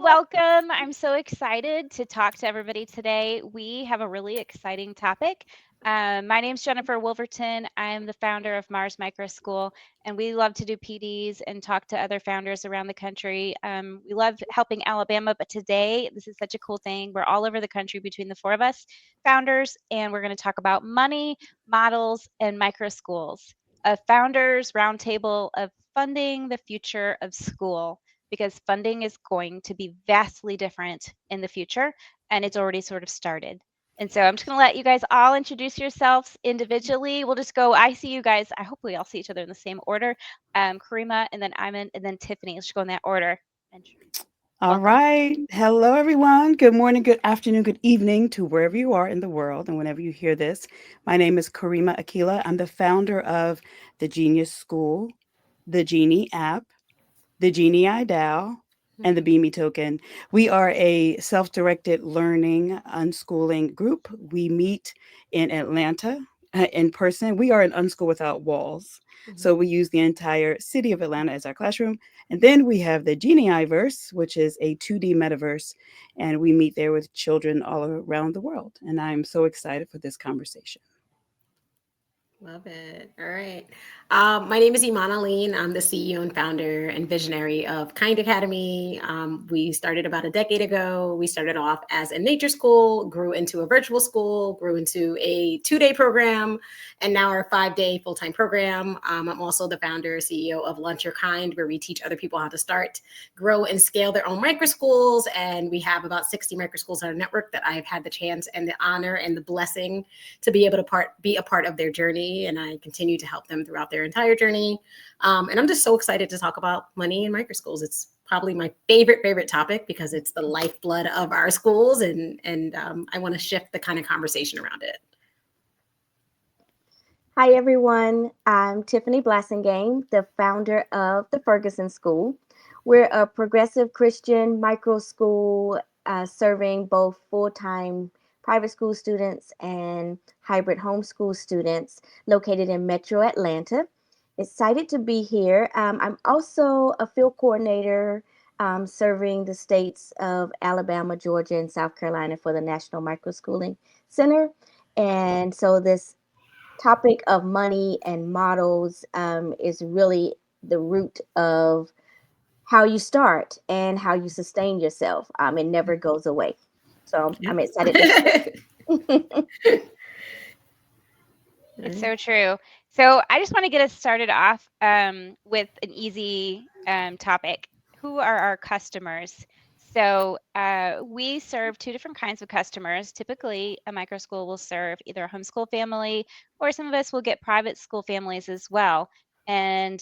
welcome. I'm so excited to talk to everybody today. We have a really exciting topic. My name's Jennifer Wolverton. I'm the founder of Mars Microschool, and we love to do PDs and talk to other founders around the country. We love helping Alabama, but today, this is such a cool thing. We're all over the country between the four of us founders, and we're going to talk about money, models, and microschools. A founders roundtable of funding the future of school, because funding is going to be vastly different in the future, and it's already sort of started. And so I'm just going to let you guys all introduce yourselves individually. We'll just go, I see you guys. I hope we all see each other in the same order. Karema, and then Iman, and then Tiffany. Let's just go in that order. And All welcome. right. Hello, everyone. Good morning, good afternoon, good evening to wherever you are in the world and whenever you hear this. My name is Karema Akilah. I'm the founder of the Genius School, the Genii app, the Genii DAO, and the Beamy token. We are a self-directed learning unschooling group. We meet in Atlanta in person. We are an unschool without walls. So we use the entire city of Atlanta as our classroom. And then we have the Genii-verse, which is a 2D metaverse. And we meet there with children all around the world. And I'm so excited for this conversation. Love it. All right. My name is Iman Cassells. I'm the CEO and founder and visionary of Kind Academy. We started about a decade ago. We started off as a nature school, grew into a virtual school, grew into a 2-day program, and now our 5-day full-time program. I'm also the founder, CEO of Launch Your Kind, where we teach other people how to start, grow, and scale their own microschools. And we have about 60 microschools on our network that I've had the chance and the honor and the blessing to be able to be a part of their journey. And I continue to help them throughout their entire journey. And I'm just so excited to talk about money in microschools. It's probably my favorite topic because it's the lifeblood of our schools. And I want to shift the kind of conversation around it. Hi, everyone. I'm Tiffany Blassingame, the founder of the Ferguson School. We're a progressive Christian micro school serving both full-time private school students and hybrid homeschool students located in Metro Atlanta. Excited to be here. I'm also a field coordinator serving the states of Alabama, Georgia, and South Carolina for the National Microschooling Center. And so this topic of money and models is really the root of how you start and how you sustain yourself. It never goes away. So I'm excited to share. It's so true. So I just want to get us started off with an easy topic. Who are our customers? So we serve two different kinds of customers. Typically, a microschool will serve either a homeschool family, or some of us will get private school families as well. And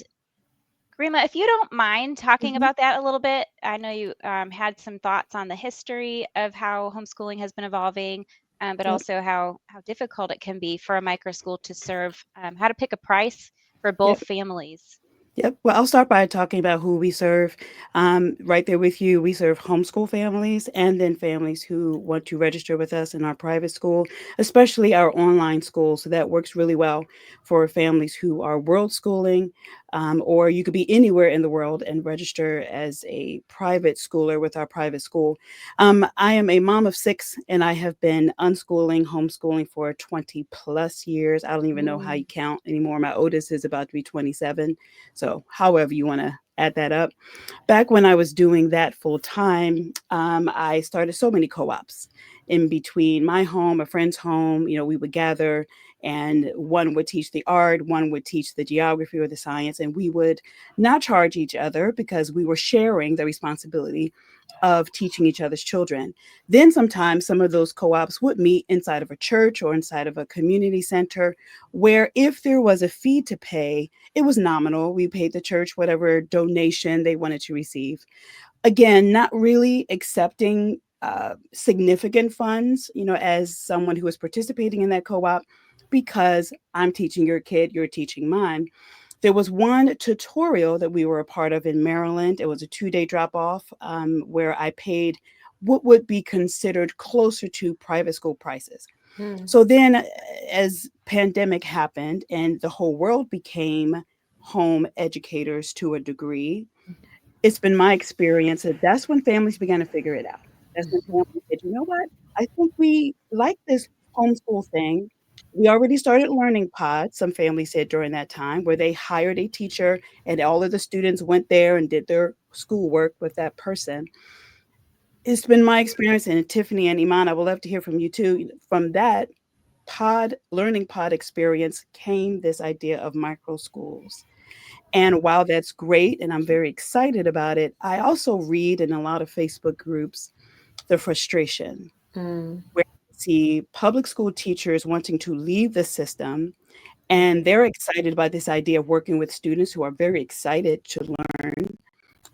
Karema, if you don't mind talking about that a little bit, I know you had some thoughts on the history of how homeschooling has been evolving, but Yep. also how difficult it can be for a microschool to serve, how to pick a price for both Yep. families. Yep. Well, I'll start by talking about who we serve. Right there with you, we serve homeschool families and then families who want to register with us in our private school, especially our online school. So that works really well for families who are world schooling, or you could be anywhere in the world and register as a private schooler with our private school. I am a mom of 6, and I have been unschooling, homeschooling for 20 plus years. I don't even know how you count anymore. My oldest is about to be 27. So, however you want to add that up. Back when I was doing that full time, I started so many co ops in between my home, a friend's home. We would gather, and one would teach the art, one would teach the geography or the science, and we would not charge each other because we were sharing the responsibility of teaching each other's children. Then sometimes some of those co-ops would meet inside of a church or inside of a community center, where if there was a fee to pay, it was nominal. We paid the church whatever donation they wanted to receive. Again, not really accepting significant funds, as someone who is participating in that co-op, because I'm teaching your kid, you're teaching mine. There was one tutorial that we were a part of in Maryland. It was a 2-day drop off, where I paid what would be considered closer to private school prices. So then, as pandemic happened and the whole world became home educators to a degree, it's been my experience that that's when families began to figure it out. That's when Mhm. families said, you know what? I think we like this homeschool thing. We already started learning pods, some families said during that time, where they hired a teacher and all of the students went there and did their schoolwork with that person. It's been my experience, and Tiffany and Iman, I would love to hear from you too. From that learning pod experience came this idea of micro schools. And while that's great and I'm very excited about it, I also read in a lot of Facebook groups the frustration Mm, where you see public school teachers wanting to leave the system, and they're excited by this idea of working with students who are very excited to learn.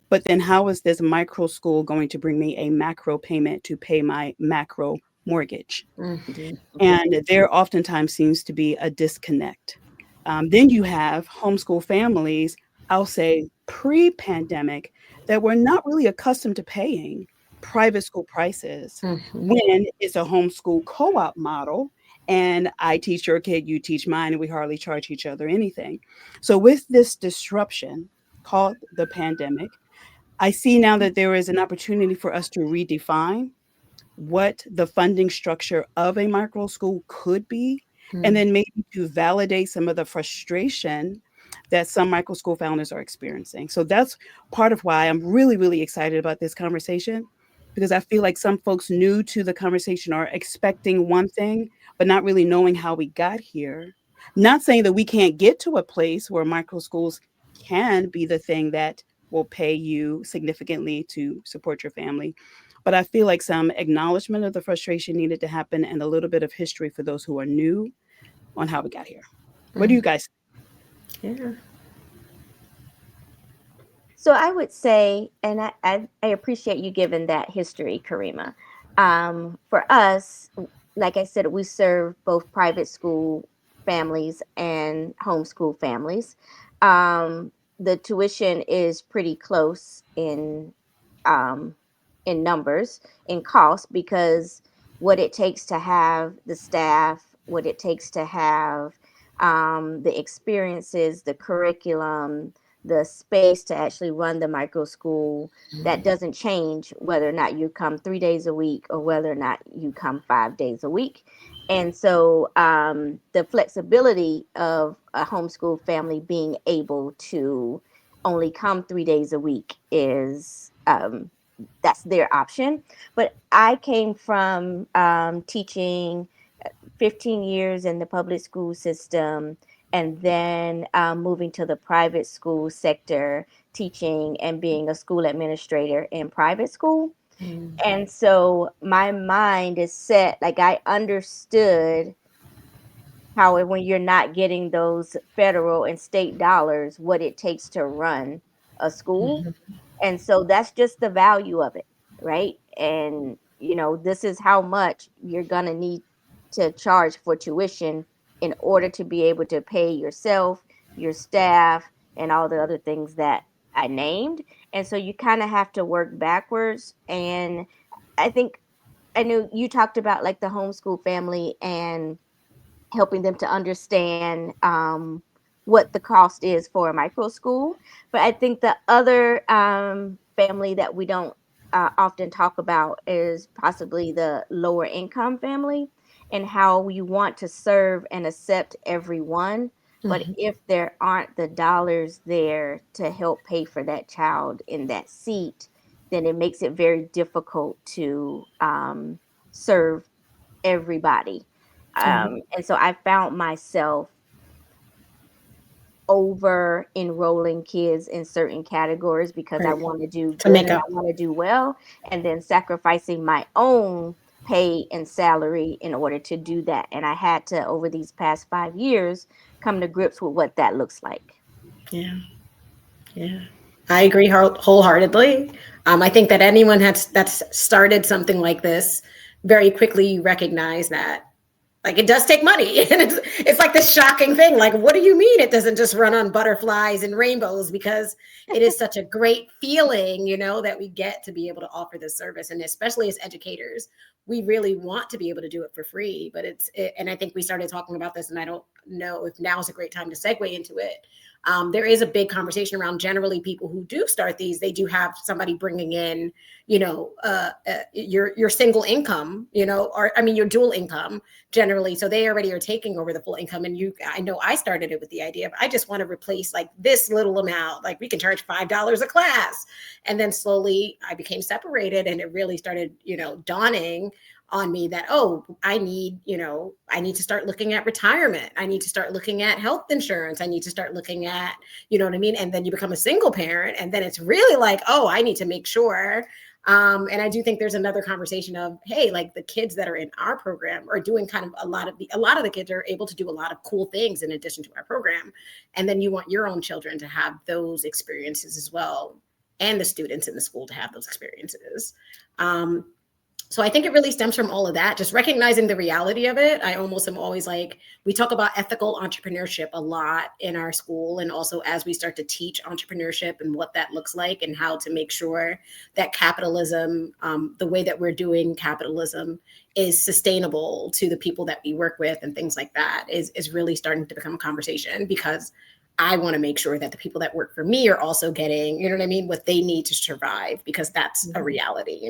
But then how is this micro school going to bring me a macro payment to pay my macro mortgage? mhm, And there oftentimes seems to be a disconnect. Then you have homeschool families, I'll say pre-pandemic, that were not really accustomed to paying private school prices mhm, when it's a homeschool co-op model and I teach your kid, you teach mine, and we hardly charge each other anything. So with this disruption called the pandemic, I see now that there is an opportunity for us to redefine what the funding structure of a micro school could be, and mm, then maybe to validate some of the frustration that some micro school founders are experiencing. So that's part of why I'm really, really excited about this conversation, because I feel like some folks new to the conversation are expecting one thing, but not really knowing how we got here. Not saying that we can't get to a place where micro schools can be the thing that will pay you significantly to support your family, but I feel like some acknowledgement of the frustration needed to happen and a little bit of history for those who are new on how we got here. What do you mm. guys Yeah. So I would say, and I appreciate you giving that history, Karima. For us, like I said, we serve both private school families and homeschool families. The tuition is pretty close um, in numbers, in cost, because what it takes to have the staff, what it takes to have the experiences, the curriculum, the space to actually run the micro school, that doesn't change whether or not you come 3 days a week or whether or not you come 5 days a week. And so the flexibility of a homeschool family being able to only come 3 days a week is that's their option. But I came from teaching 15 years in the public school system, and then moving to the private school sector, teaching and being a school administrator in private school. Mm, And so my mind is set, like I understood how when you're not getting those federal and state dollars, what it takes to run a school. mhm, And so that's just the value of it, right? And this is how much you're going to need to charge for tuition in order to be able to pay yourself, your staff, and all the other things that I named. And so you kind of have to work backwards. And I think I know you talked about like the homeschool family and helping them to understand what the cost is for a micro school. But I think the other family that we don't often talk about is possibly the lower income family, and how we want to serve and accept everyone. But mhm, if there aren't the dollars there to help pay for that child in that seat, then it makes it very difficult to serve everybody. yeah. And so I found myself over enrolling kids in certain categories because I Right. want to do To good make and I up. want to do well, and then sacrificing my own pay and salary in order to do that. And I had to, over these past 5 years, come to grips with what that looks like. Yeah. Yeah. I agree wholeheartedly. I think that anyone that's started something like this very quickly recognize that like it does take money. And it's like this shocking thing. Like, what do you mean it doesn't just run on butterflies and rainbows? Because it is such a great feeling, that we get to be able to offer this service. And especially as educators, we really want to be able to do it for free. But and I think we started talking about this, and I don't know if now is a great time to segue into it. There is a big conversation around generally people who do start these, they do have somebody bringing in, your single income, or I mean, your dual income generally. So they already are taking over the full income. And I know I started it with the idea of, I just want to replace like this little amount, like we can charge $5 a class. And then slowly I became separated, and it really started, dawning on me that, I need to start looking at retirement. I need to start looking at health insurance. I need to start looking at, you know what I mean? And then you become a single parent, and then it's really like, I need to make sure. And I do think there's another conversation of, hey, like the kids that are in our program are doing kind of a lot of the kids are able to do a lot of cool things in addition to our program. And then you want your own children to have those experiences as well, and the students in the school to have those experiences. So I think it really stems from all of that, just recognizing the reality of it. I almost am always like, we talk about ethical entrepreneurship a lot in our school. And also as we start to teach entrepreneurship and what that looks like and how to make sure that capitalism, the way that we're doing capitalism is sustainable to the people that we work with and things like that is really starting to become a conversation, because I want to make sure that the people that work for me are also getting, you know what I mean, what they need to survive, because that's a reality,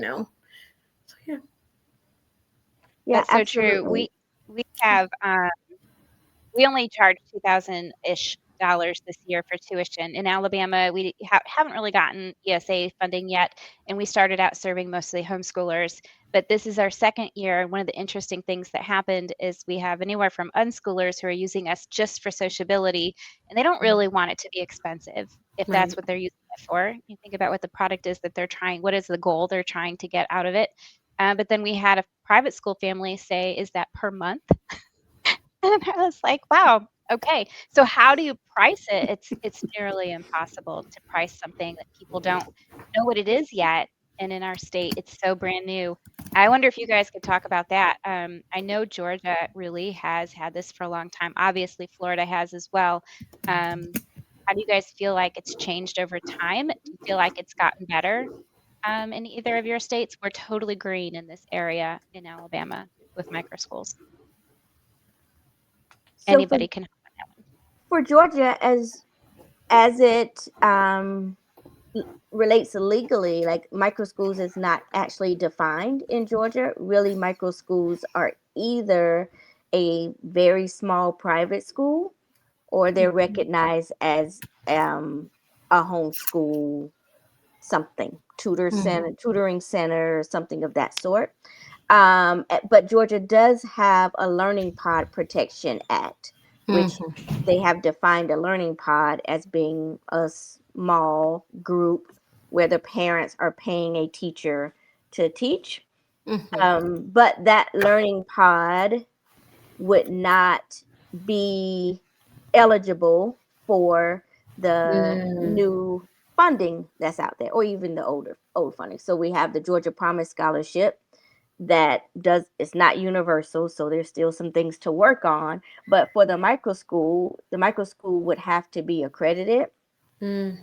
Yeah, That's so true. absolutely. We have we only charge $2,000-ish this year for tuition. In Alabama, we haven't really gotten ESA funding yet, and we started out serving mostly homeschoolers. But this is our second year, and one of the interesting things that happened is we have anywhere from unschoolers who are using us just for sociability, and they don't really want it to be expensive if that's Right. what they're using it for. You think about what the product is that they're trying, what is the goal they're trying to get out of it. But then we had a private school family say, "Is that per month?" And I was like, "Wow, okay." So how do you price it? It's nearly impossible to price something that people don't know what it is yet. And in our state, it's so brand new. I wonder if you guys could talk about that. I know Georgia really has had this for a long time. Obviously, Florida has as well. How do you guys feel like it's changed over time? Do you feel like it's gotten better in either of your states? We're totally green in this area in Alabama with microschools. So Anybody can. for Georgia, as it relates legally, like microschools is not actually defined in Georgia. Really, microschools are either a very small private school, or they're recognized as a homeschool something, tutoring center, something of that sort. But Georgia does have a Learning Pod Protection Act, which they have defined a learning pod as being a small group where the parents are paying a teacher to teach. But that learning pod would not be eligible for the new funding that's out there, or even the old funding. So we have the Georgia Promise Scholarship that it's not universal, so there's still some things to work on. But for the microschool would have to be accredited by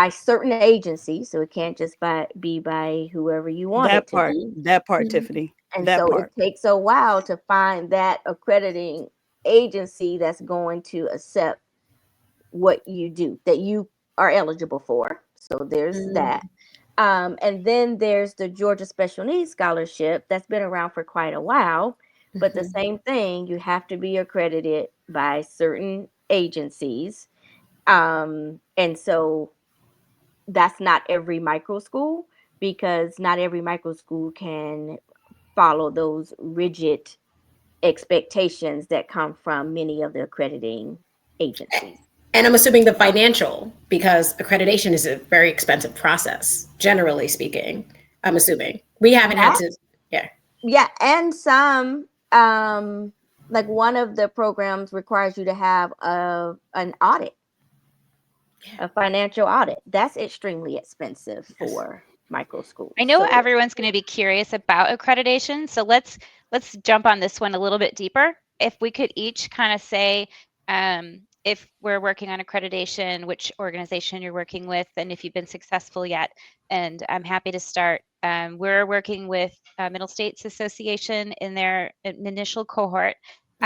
certain agencies, so it can't just be by whoever you want it to be. That part, Tiffany. And That so part. it takes a while to find that accrediting agency that's going to accept what you do, that you are eligible for. So there's that. And then there's the Georgia Special Needs Scholarship that's been around for quite a while. But the same thing, you have to be accredited by certain agencies. And so that's not every micro school, because not every micro school can follow those rigid expectations that come from many of the accrediting agencies. And I'm assuming the financial, because accreditation is a very expensive process, generally speaking. I'm assuming we haven't had to. Yeah. And some, like one of the programs requires you to have an audit, a financial audit. That's extremely expensive for micro schools. I know everyone's going to be curious about accreditation, so let's jump on this one a little bit deeper. If we could each kind of say if we're working on accreditation, which organization you're working with, and if you've been successful yet. And I'm happy to start. We're working with Middle States Association in their initial cohort.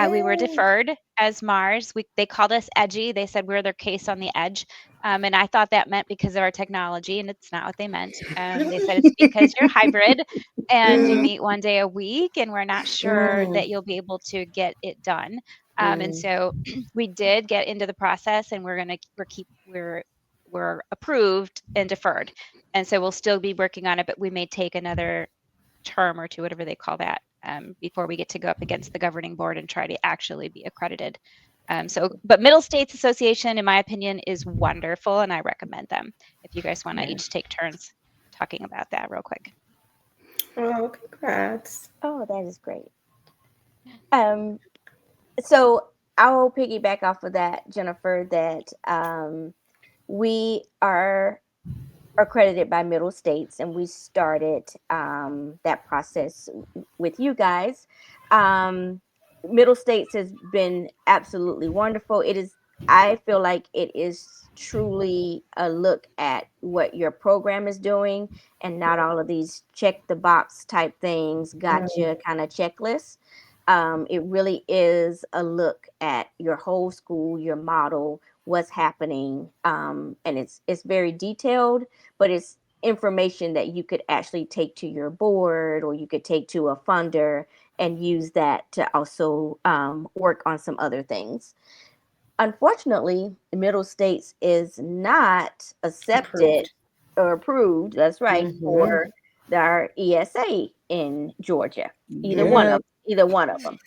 We were deferred as Mars. They called us edgy. They said we're their case on the edge. And I thought that meant because of our technology, and it's not what they meant. They said it's because you're hybrid and you meet one day a week, and we're not sure that you'll be able to get it done. And so we did get into the process, and we're approved and deferred. And so we'll still be working on it, but we may take another term or two, whatever they call that, before we get to go up against the governing board and try to actually be accredited. But Middle States Association, in my opinion, is wonderful, and I recommend them. If you guys want to each take turns talking about that real quick. Oh, congrats. Oh, that is great. So I'll piggyback off of that, Jennifer, that we are accredited by Middle States, and we started that process with you guys. Middle States has been absolutely wonderful. I feel like it is truly a look at what your program is doing, and not all of these check the box type things, gotcha kind of checklists. It really is a look at your whole school, your model, what's happening, and it's very detailed, but it's information that you could actually take to your board, or you could take to a funder and use that to also work on some other things. Unfortunately, Middle States is not accepted or approved, that's right, for our ESA in Georgia, either one of them.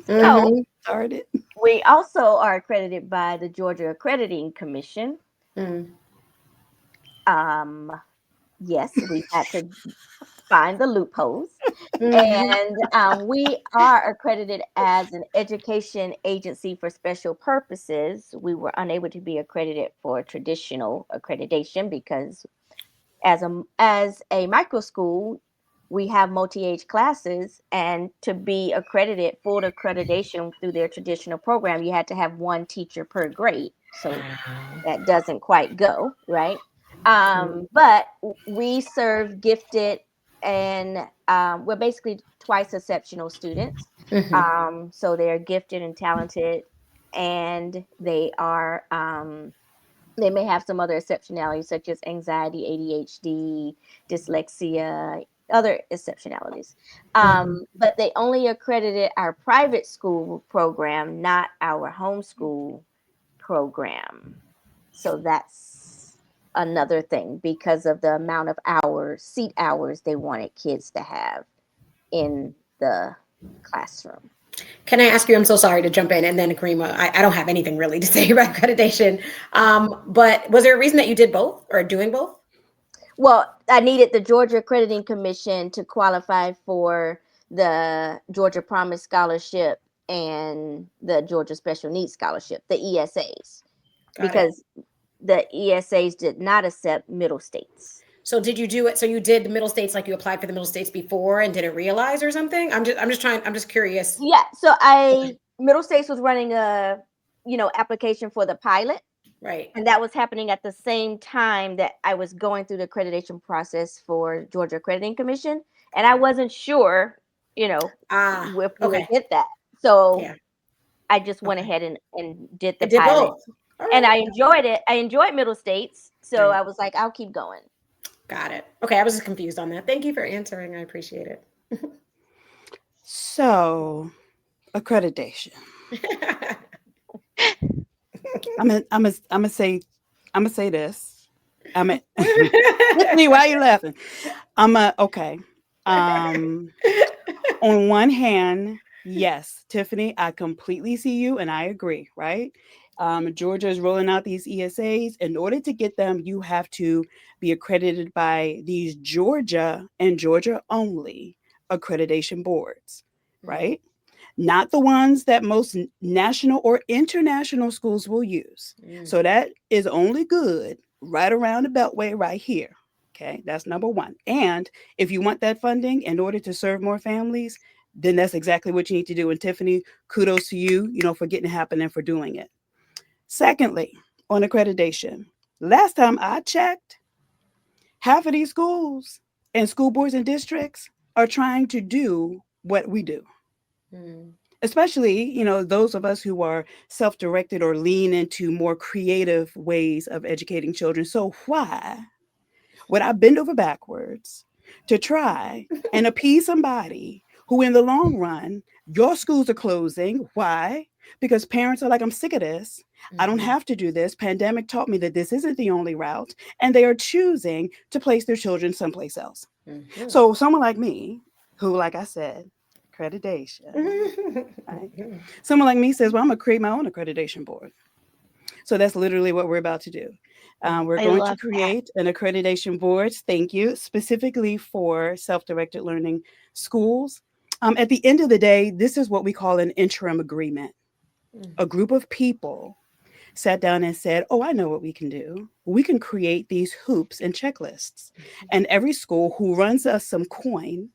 So Started. we also are accredited by the Georgia Accrediting Commission. Yes, we had to find the loopholes. And we are accredited as an education agency for special purposes. We were unable to be accredited for traditional accreditation because as a micro school, we have multi-age classes, and to be accredited, full accreditation through their traditional program, you had to have one teacher per grade. So that doesn't quite go, right? But we serve gifted and we're basically twice exceptional students. So they're gifted and talented, and they are they may have some other exceptionalities such as anxiety, ADHD, dyslexia, other exceptionalities. But they only accredited our private school program, not our homeschool program. So that's another thing because of the amount of seat hours they wanted kids to have in the classroom. Can I ask you, I'm so sorry to jump in, and then Karema, I don't have anything really to say about accreditation, but was there a reason that you did both or doing both? Well, I needed the Georgia Accrediting Commission to qualify for the Georgia Promise Scholarship and the Georgia Special Needs Scholarship, the ESAs, because the ESAs did not accept Middle States. So did you do it? So you did the Middle States, like you applied for the Middle States before and didn't realize or something? I'm just curious. Yeah. So Middle States was running a, application for the pilot. Right. And that was happening at the same time that I was going through the accreditation process for Georgia Accrediting Commission. And I wasn't sure, if we would get that. So I just went ahead and did the pilot. Both. Right. And I enjoyed it. I enjoyed Middle States. So I was like, I'll keep going. Got it. Okay. I was just confused on that. Thank you for answering. I appreciate it. So, accreditation. I'm gonna say this. Tiffany, why are you laughing? Okay. On one hand, yes, Tiffany, I completely see you and I agree, right? Georgia is rolling out these ESAs. In order to get them, you have to be accredited by these Georgia and Georgia only accreditation boards, right? Not the ones that most national or international schools will use. So that is only good right around the Beltway right here. Okay, that's number one. And if you want that funding in order to serve more families, then that's exactly what you need to do. And Tiffany, kudos to you, for getting it happen and for doing it. Secondly, on accreditation, last time I checked, half of these schools and school boards and districts are trying to do what we do. Especially, those of us who are self-directed or lean into more creative ways of educating children. So why would I bend over backwards to try and appease somebody who in the long run, your schools are closing? Why? Because parents are like, I'm sick of this. I don't have to do this. Pandemic taught me that this isn't the only route. And they are choosing to place their children someplace else. So someone like me, who, like I said, accreditation, right? Someone like me says, well, I'm going to create my own accreditation board. So that's literally what we're about to do. We're I going to love that. create an accreditation board, thank you, specifically for self-directed learning schools. At the end of the day, this is what we call an interim agreement. A group of people sat down and said, oh, I know what we can do. We can create these hoops and checklists. And every school who runs us some coin,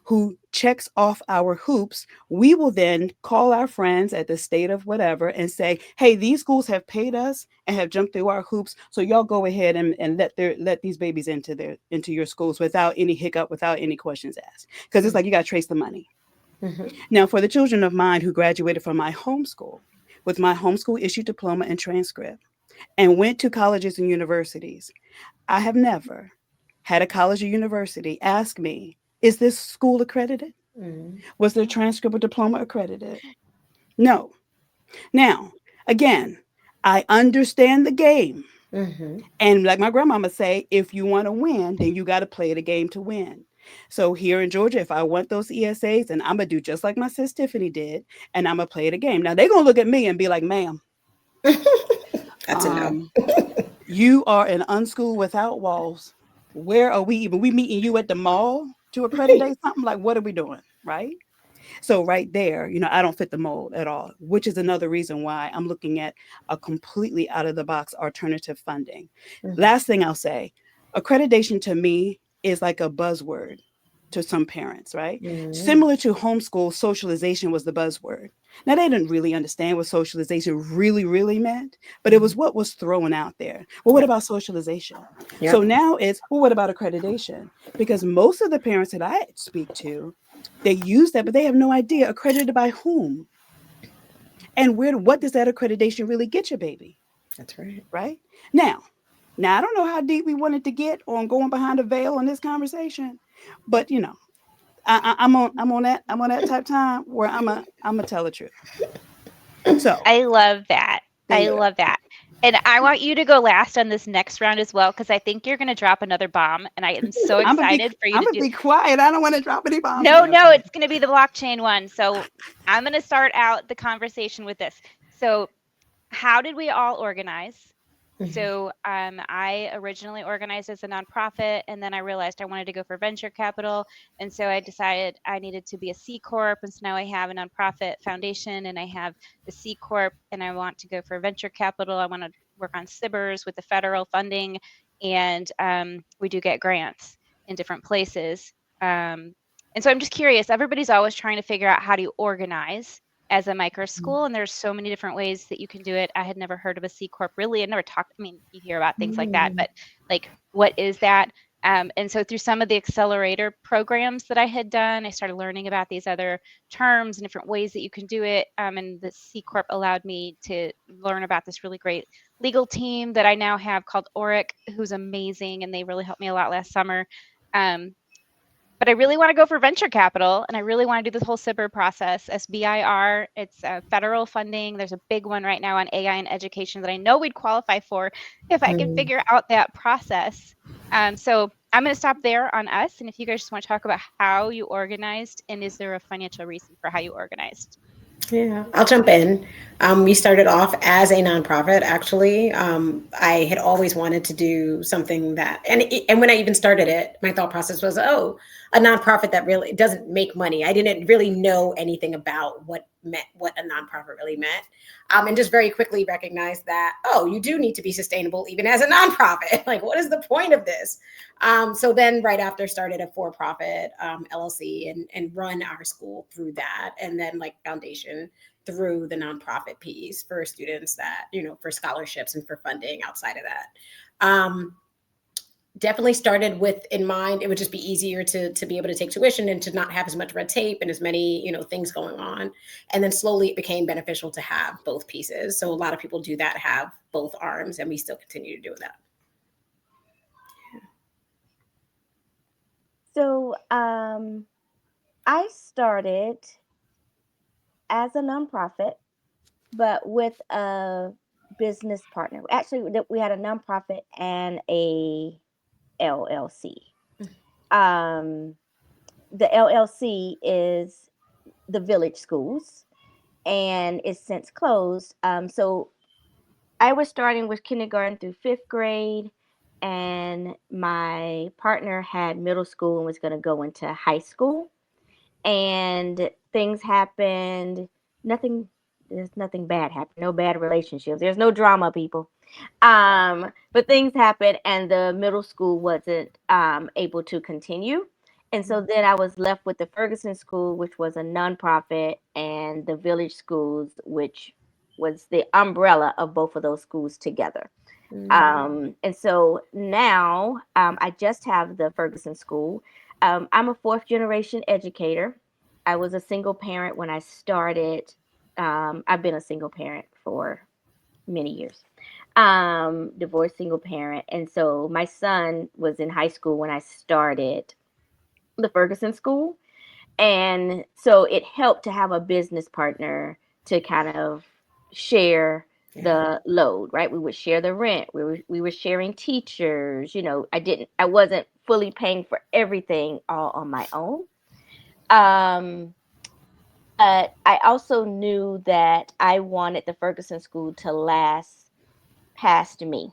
who checks off our hoops, we will then call our friends at the state of whatever and say, hey, these schools have paid us and have jumped through our hoops. So y'all go ahead and let these babies into your schools without any hiccup, without any questions asked. Because it's like you got to trace the money. Now, for the children of mine who graduated from my homeschool, with my homeschool issued diploma and transcript, and went to colleges and universities, I have never had a college or university ask me, is this school accredited? Was their transcript or diploma accredited? No. Now, again, I understand the game. And like my grandmama say, if you want to win, then you got to play the game to win. So here in Georgia, if I want those ESAs, then I'm going to do just like my sis Tiffany did, and I'm going to play the game. Now, they're going to look at me and be like, ma'am, that's a no. You are an unschool without walls. Where are we even? We meeting you at the mall to accreditate something? Like, what are we doing? Right? So right there, I don't fit the mold at all, which is another reason why I'm looking at a completely out of the box alternative funding. Last thing I'll say, accreditation to me is like a buzzword to some parents, right? Similar to homeschool, socialization was the buzzword. Now, they didn't really understand what socialization really, really meant, but it was what was thrown out there. Well, what about socialization? So now it's, well, what about accreditation? Because most of the parents that I speak to, they use that, but they have no idea accredited by whom. And what does that accreditation really get you, baby? That's right. Right? Now, I don't know how deep we wanted to get on going behind a veil in this conversation, but I'm on that type time where I'm a tell the truth. So I love that. I love that. And I want you to go last on this next round as well, because I think you're going to drop another bomb, and I am so excited for you I'm to gonna be quiet. I don't want to drop any bombs. No, it's going to be the blockchain one. So I'm going to start out the conversation with this. So how did we all organize? So I originally organized as a nonprofit, and then I realized I wanted to go for venture capital. And so I decided I needed to be a C Corp. And so now I have a nonprofit foundation, and I have the C Corp, and I want to go for venture capital. I want to work on SBIRs with the federal funding, and we do get grants in different places. And so I'm just curious, everybody's always trying to figure out how to organize as a micro school, and there's so many different ways that you can do it. I had never heard of a C Corp, really. I never talked, I mean, you hear about things like that, but like, what is that? And so through some of the accelerator programs that I had done, I started learning about these other terms and different ways that you can do it. And the C Corp allowed me to learn about this really great legal team that I now have called ORIC, who's amazing, and they really helped me a lot last summer. But I really want to go for venture capital, and I really want to do this whole SBIR process, SBIR. It's federal funding. There's a big one right now on AI and education that I know we'd qualify for if I can figure out that process. So I'm going to stop there on us. And if you guys just want to talk about how you organized, and is there a financial reason for how you organized? Yeah, I'll jump in. We started off as a nonprofit, actually. I had always wanted to do something that, and when I even started it, my thought process was, a nonprofit that really doesn't make money. I didn't really know anything about what a nonprofit really meant. And just very quickly recognized that, you do need to be sustainable even as a nonprofit. Like, what is the point of this? So then right after started a for-profit LLC and run our school through that. And then like foundation through the nonprofit piece for students that, for scholarships and for funding outside of that. Definitely started with in mind, it would just be easier to be able to take tuition and to not have as much red tape and as many, things going on. And then slowly it became beneficial to have both pieces. So a lot of people do that, have both arms, and we still continue to do that. So I started as a nonprofit, but with a business partner. Actually, we had a nonprofit and a LLC. The LLC is the Village Schools, and it's since closed. So I was starting with kindergarten through fifth grade, and my partner had middle school and was going to go into high school. And things happened. Nothing. There's nothing bad happened. No bad relationships. There's no drama, people. But things happened, and the middle school wasn't able to continue. And so then I was left with the Ferguson School, which was a nonprofit, and the Village Schools, which was the umbrella of both of those schools together. And so now I just have the Ferguson School. I'm a fourth generation educator. I was a single parent when I started. I've been a single parent for many years. Divorced single parent. And so my son was in high school when I started the Ferguson School. And so it helped to have a business partner to kind of share the load, right? We would share the rent. We were sharing teachers. I wasn't fully paying for everything all on my own. But I also knew that I wanted the Ferguson School to last past me.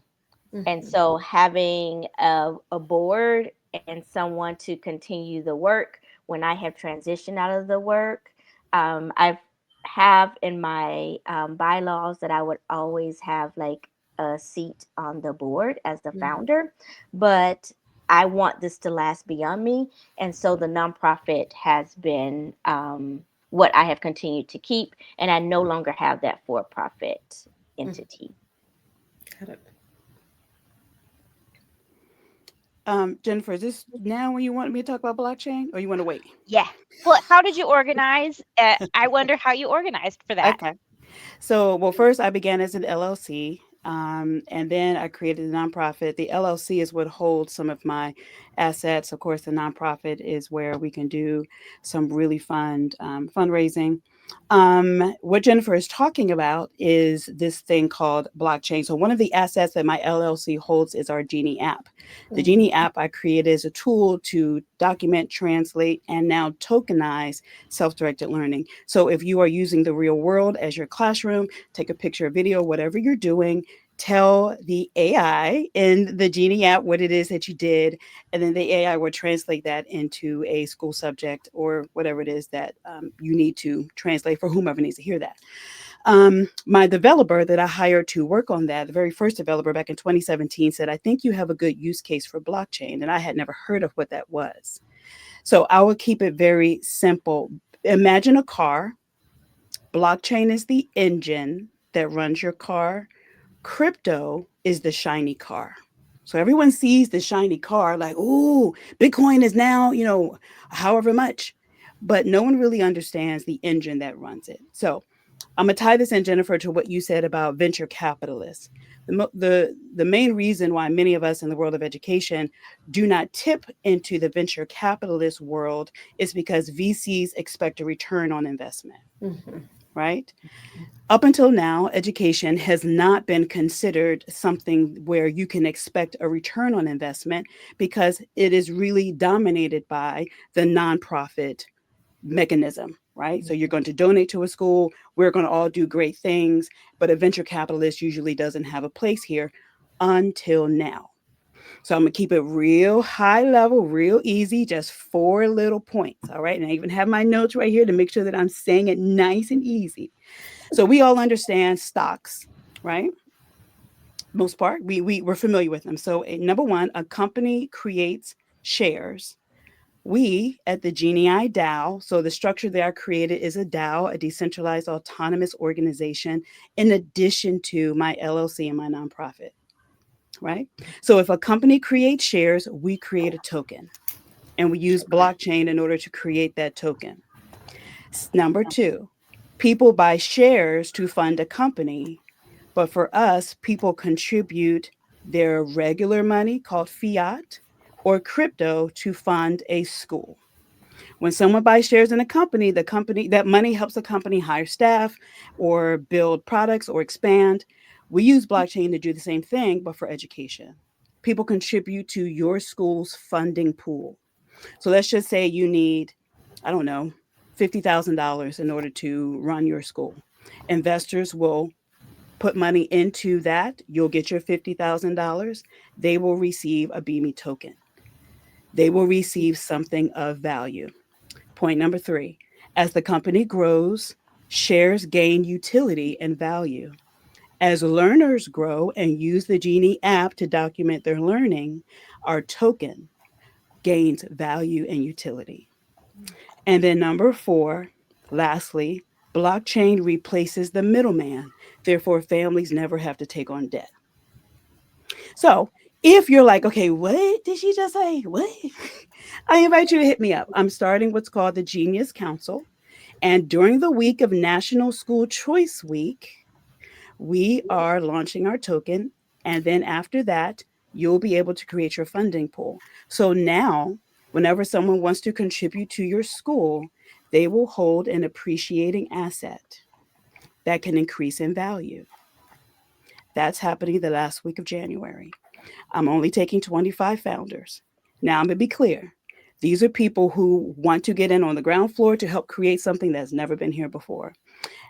And so having a board and someone to continue the work when I have transitioned out of the work, I have in my bylaws that I would always have like a seat on the board as the founder, but I want this to last beyond me. And so the nonprofit has been what I have continued to keep, and I no longer have that for-profit entity. Got it. Jennifer, is this now when you want me to talk about blockchain, or you want to wait? Yeah. Well, how did you organize? I wonder how you organized for that. Okay. So, well, first I began as an LLC, and then I created a nonprofit. The LLC is what holds some of my assets. Of course, the nonprofit is where we can do some really fun fundraising. What Jennifer is talking about is this thing called blockchain. So, one of the assets that my LLC holds is our Genii app. The Genii app I created as a tool to document, translate, and now tokenize self-directed learning. So if you are using the real world as your classroom, take a picture, a video, whatever you're doing, tell the AI in the Genii app what it is that you did, and then the AI will translate that into a school subject or whatever it is that you need to translate for whomever needs to hear that. My developer that I hired to work on that, the very first developer back in 2017, said, I think you have a good use case for blockchain. And I had never heard of what that was. So I will keep it very simple. Imagine a car. Blockchain is the engine that runs your car. Crypto is the shiny car. So everyone sees the shiny car like, ooh, Bitcoin is now, however much. But no one really understands the engine that runs it. So I'm going to tie this in, Jennifer, to what you said about venture capitalists. The main reason why many of us in the world of education do not tip into the venture capitalist world is because VCs expect a return on investment, right? Up until now, education has not been considered something where you can expect a return on investment because it is really dominated by the nonprofit mechanism, right? So you're going to donate to a school, we're going to all do great things, but a venture capitalist usually doesn't have a place here until now. So I'm going to keep it real high level, real easy, just 4 little points, all right? And I even have my notes right here to make sure that I'm saying it nice and easy. So we all understand stocks, right? Most part, we're familiar with them. So number one, a company creates shares. We at the Genii DAO, so the structure that I created is a DAO, a decentralized autonomous organization, in addition to my LLC and my nonprofit, right? So if a company creates shares, we create a token, and we use blockchain in order to create that token. Number two, people buy shares to fund a company, but for us, people contribute their regular money called fiat or crypto to fund a school. When someone buys shares in a company, that money helps the company hire staff or build products or expand. We use blockchain to do the same thing, but for education. People contribute to your school's funding pool. So let's just say you need, I don't know, $50,000 in order to run your school. Investors will put money into that. You'll get your $50,000. They will receive a BME token. They will receive something of value. Point number three, as the company grows, shares gain utility and value. As learners grow and use the Genii app to document their learning, our token gains value and utility. And then number four, lastly, blockchain replaces the middleman. Therefore, families never have to take on debt. So if you're like, okay, what did she just say? What? I invite you to hit me up. I'm starting what's called the Genius Council. And during the week of National School Choice Week, we are launching our token. And then after that, you'll be able to create your funding pool. So now, whenever someone wants to contribute to your school, they will hold an appreciating asset that can increase in value. That's happening the last week of January. I'm only taking 25 founders. Now, I'm going to be clear. These are people who want to get in on the ground floor to help create something that's never been here before.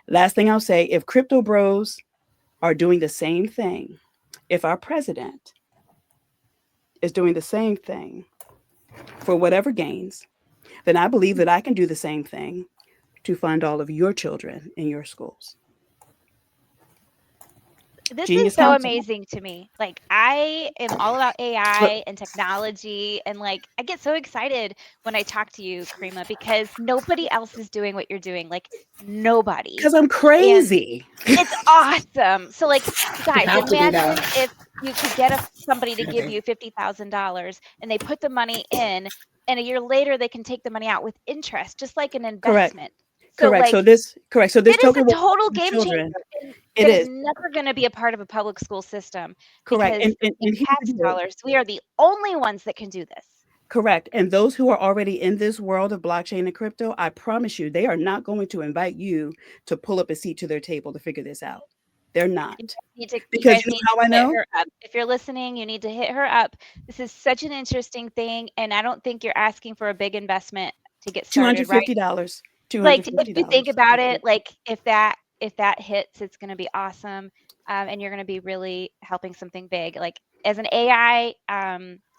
Last thing I'll say, if crypto bros are doing the same thing, if our president is doing the same thing for whatever gains, then I believe that I can do the same thing to fund all of your children in your schools. This Genius is so Council. amazing to me. Like, I am all about AI and technology, and like I get so excited when I talk to you, Karema, because nobody else is doing what you're doing. Like, nobody. Because I'm And crazy. it's awesome. So like, you guys, have to do that. imagine if you could get somebody to give you $50,000 and they put the money in, and a year later they can take the money out with interest, just like an Correct. investment. So Correct. like, So this it is token a will total fund game changer, children. and It that is is. never going to be a part of a public school system, Correct. because And in here's tax the deal. dollars, we are the only ones that can do this. Correct. And those who are already in this world of blockchain and crypto, I promise you, they are not going to invite you to pull up a seat to their table to figure this out. They're not. You Because guys you know need how I to hit know? her up. If you're listening, you need to hit her up. This is such an interesting thing, and I don't think you're asking for a big investment to get started, right? $250. Like, if you think $250. about it, like if that hits, it's going to be awesome, and you're going to be really helping something big. Like, as an AI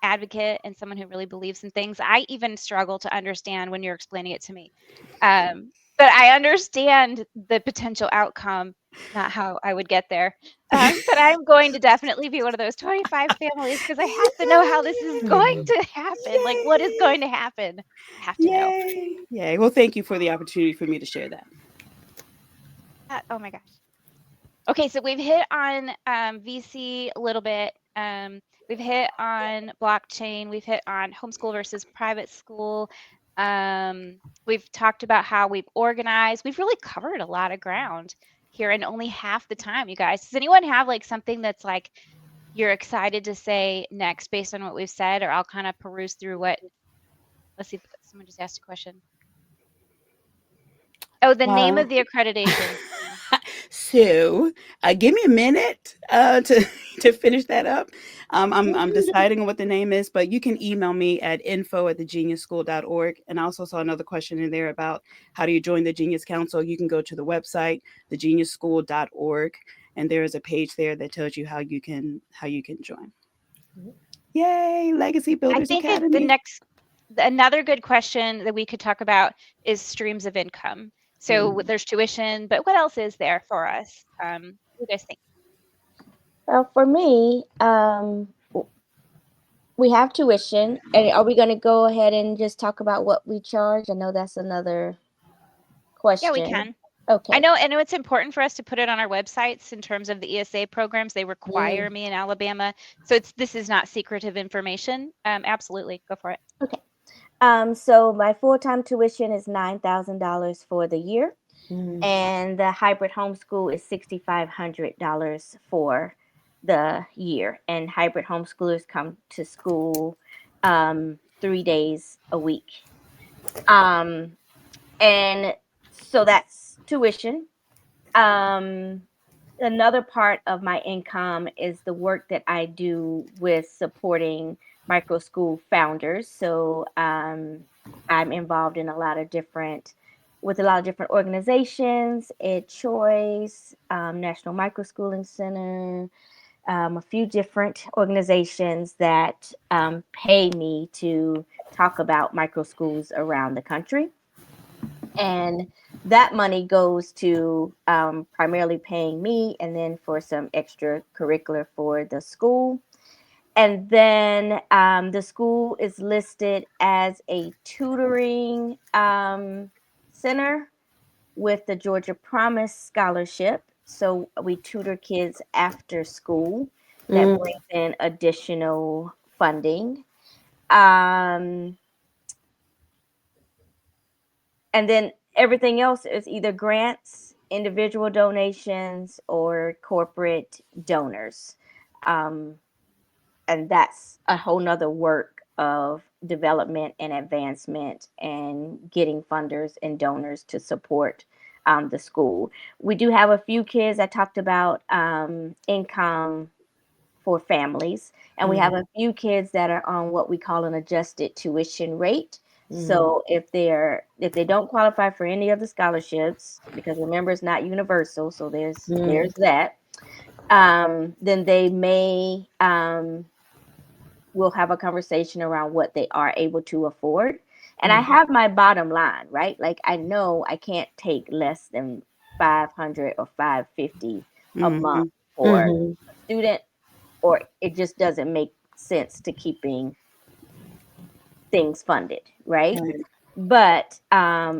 advocate and someone who really believes in things, I even struggle to understand when you're explaining it to me. But I understand the potential outcome, not how I would get there. But I'm going to definitely be one of those 25 families, because I have to know how this is going to happen. Like, what is going to happen? I have to know. Yay. Yay. Well, thank you for the opportunity for me to share that. Oh my gosh. Okay, so we've hit on VC a little bit. We've hit on blockchain. We've hit on homeschool versus private school. We've talked about how we've organized. We've really covered a lot of ground here in only half the time, you guys. Does anyone have like something that's like you're excited to say next based on what we've said? Or I'll kind of peruse through what. Let's see if someone just asked a question. Oh, the name of the accreditation. So give me a minute to to finish that up. I'm deciding on what the name is, but you can email me at info@thegeniusschool.org. And I also saw another question in there about how do you join the Genius Council. You can go to the website, thegeniusschool.org, and there is a page there that tells you how you can join. Yay, Legacy I Builders think Academy. another good question that we could talk about is streams of income. So there's tuition, but what else is there for us? What do you guys think? Well, for me, We have tuition. And are we going to go ahead and just talk about what we charge? I know that's another question. Yeah, we can. Okay. I know it's important for us to put it on our websites in terms of the ESA programs. They require me in Alabama. So this is not secretive information. Absolutely. Go for it. Okay. So my full-time tuition is $9,000 for the year. And the hybrid homeschool is $6,500 for the year. And hybrid homeschoolers come to school 3 days a week. And so that's tuition. Another part of my income is the work that I do with supporting Microschool founders. So I'm involved in a lot of different organizations, Ed Choice, National Microschooling Center, a few different organizations that pay me to talk about microschools around the country. And that money goes to primarily paying me, and then for some extracurricular for the school. And then the school is listed as a tutoring center with the Georgia Promise Scholarship. So we tutor kids after school. That brings in additional funding. And then everything else is either grants, individual donations, or corporate donors. And that's a whole nother work of development and advancement and getting funders and donors to support the school. We do have a few kids. I talked about income for families, and we have a few kids that are on what we call an adjusted tuition rate. So if they don't qualify for any of the scholarships, because remember it's not universal, so there's that, then they may we'll have a conversation around what they are able to afford. And I have my bottom line, right? Like I know I can't take less than 500 or 550 a month for a student, or it just doesn't make sense to keeping things funded, right? But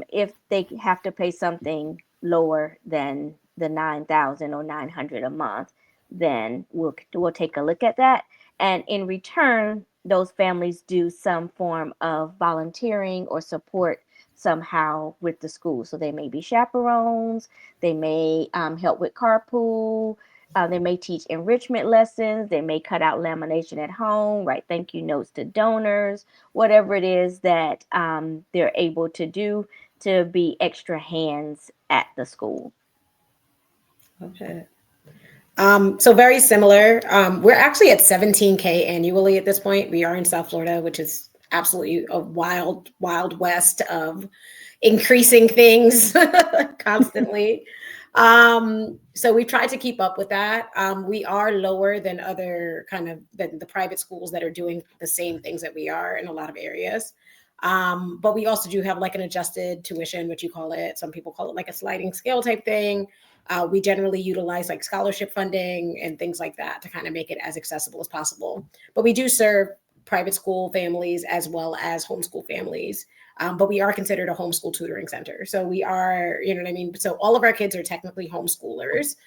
if they have to pay something lower than the 9,000 or 900 a month, then we'll take a look at that. And in return, those families do some form of volunteering or support somehow with the school. So they may be chaperones, they may help with carpool, they may teach enrichment lessons, they may cut out lamination at home, write thank you notes to donors, whatever it is that they're able to do to be extra hands at the school. Okay. So very similar. We're actually at $17K annually at this point. We are in South Florida, which is absolutely a wild, wild west of increasing things constantly. So we tried to keep up with that. We are lower than than the private schools that are doing the same things that we are in a lot of areas. But we also do have like an adjusted tuition, which you call it. Some people call it like a sliding scale type thing. We generally utilize like scholarship funding and things like that to kind of make it as accessible as possible. But we do serve private school families as well as homeschool families. But we are considered a homeschool tutoring center. So we are, you know what I mean? So all of our kids are technically homeschoolers.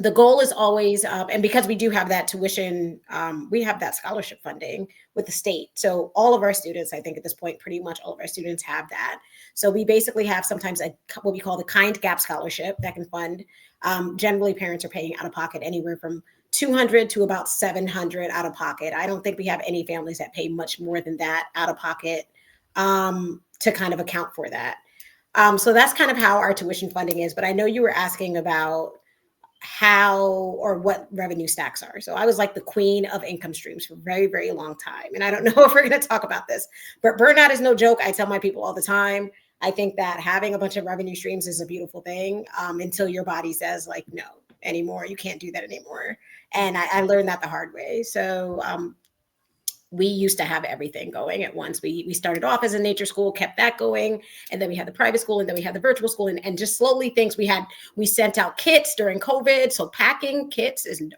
The goal is always, and because we do have that tuition, we have that scholarship funding with the state. So all of our students, I think at this point, pretty much all of our students have that. So we basically have sometimes what we call the kind gap scholarship that can fund. Generally, parents are paying out of pocket anywhere from $200 to about $700 out of pocket. I don't think we have any families that pay much more than that out of pocket to kind of account for that. So that's kind of how our tuition funding is. But I know you were asking about how or what revenue stacks are. So I was like the queen of income streams for a very, very long time. And I don't know if we're going to talk about this, but burnout is no joke. I tell my people all the time, I think that having a bunch of revenue streams is a beautiful thing until your body says like, no anymore, you can't do that anymore. And I learned that the hard way. So we used to have everything going at once. We started off as a nature school, kept that going. And then we had the private school, and then we had the virtual school, and just slowly we sent out kits during COVID. So packing kits is no.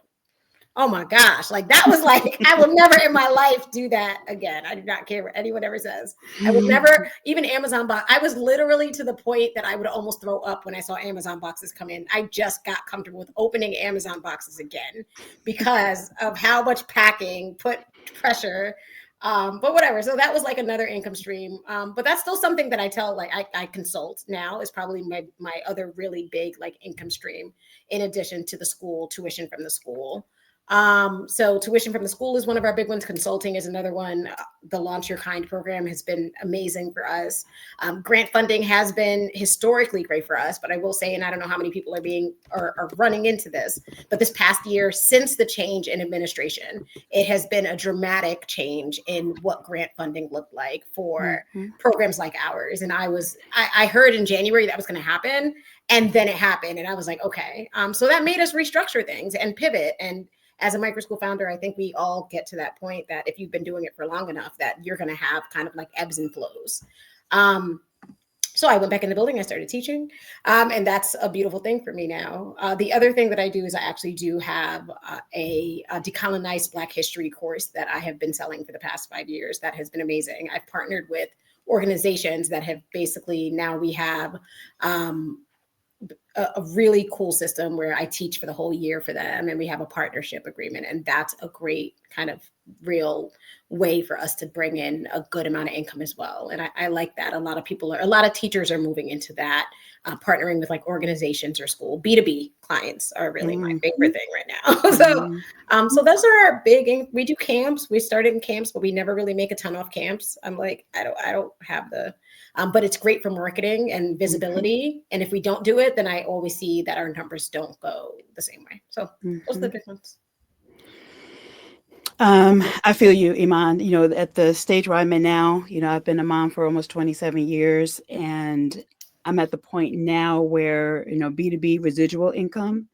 Oh my gosh. Like that was like, I will never in my life do that again. I do not care what anyone ever says. I would never, even Amazon box. I was literally to the point that I would almost throw up when I saw Amazon boxes come in. I just got comfortable with opening Amazon boxes again because of how much packing put pressure. But whatever. So that was like another income stream. But that's still something that I tell, like I consult now is probably my other really big like income stream in addition to the school tuition from the school. So tuition from the school is one of our big ones. Consulting is another one. The Launch Your Kind program has been amazing for us. Grant funding has been historically great for us, but I will say, and I don't know how many people are running into this, but this past year, since the change in administration, it has been a dramatic change in what grant funding looked like for programs like ours. And I heard in January that was going to happen, and then it happened, and I was like, okay. So that made us restructure things and pivot. And as a Microschool founder, I think we all get to that point that if you've been doing it for long enough, that you're going to have kind of like ebbs and flows. So I went back in the building, I started teaching, and that's a beautiful thing for me now. The other thing that I do is I actually do have a decolonized Black history course that I have been selling for the past 5 years. That has been amazing. I've partnered with organizations that have basically, now we have a really cool system where I teach for the whole year for them, and we have a partnership agreement, and that's a great kind of real way for us to bring in a good amount of income as well. And I like that. A lot of teachers are moving into that, partnering with like organizations or school. B2B clients are really my favorite thing right now. So those are our we do camps. We started in camps, but we never really make a ton off camps. I'm like, I don't have the, but it's great for marketing and visibility. And if we don't do it, then I always see that our numbers don't go the same way. So those are the big ones. I feel you, Iman. You know, at the stage where I'm in now, you know, I've been a mom for almost 27 years, and I'm at the point now where, you know, B2B residual income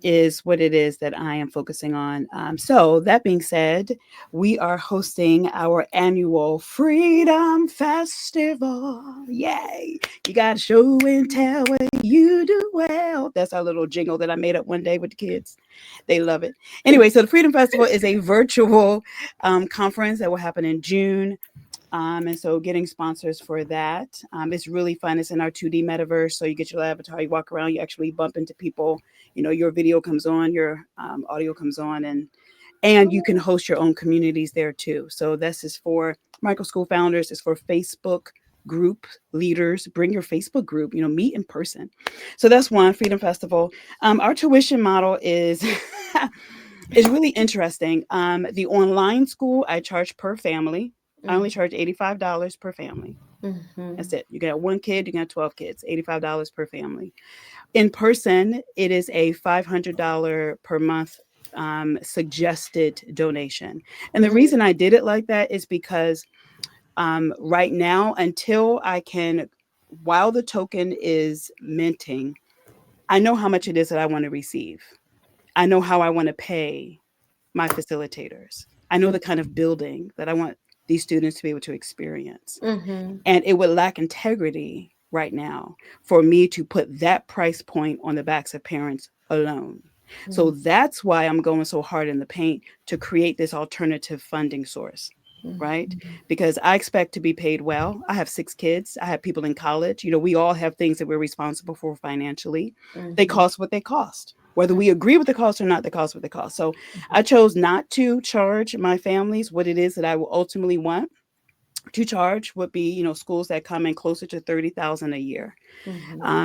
is what it is that I am focusing on. So that being said, we are hosting our annual Freedom Festival. Yay! You got to show and tell what you do well. That's our little jingle that I made up one day with the kids. They love it. Anyway, so the Freedom Festival is a virtual conference that will happen in June. And so getting sponsors for that. It's really fun. It's in our 2D metaverse. So you get your avatar, you walk around, you actually bump into people, you know, your video comes on, your audio comes on, and you can host your own communities there too. So this is for Microschool founders. It's for Facebook group leaders. Bring your Facebook group, you know, meet in person. So that's one, Freedom Festival. Our tuition model is is really interesting. The online school, I charge per family. I only charge $85 per family. That's it. You got one kid, you got 12 kids, $85 per family. In person, it is a $500 per month suggested donation. And the reason I did it like that is because right now, until I can, while the token is minting, I know how much it is that I want to receive. I know how I want to pay my facilitators. I know the kind of building that I want these students to be able to experience. And it would lack integrity right now for me to put that price point on the backs of parents alone. So that's why I'm going so hard in the paint to create this alternative funding source, right? Because I expect to be paid well. I have 6 kids. I have people in college. You know, we all have things that we're responsible for financially. They cost what they cost. Whether we agree with the cost or not, the cost what they cost. So I chose not to charge my families what it is that I will ultimately want to charge would be, you know, schools that come in closer to $30,000 a year.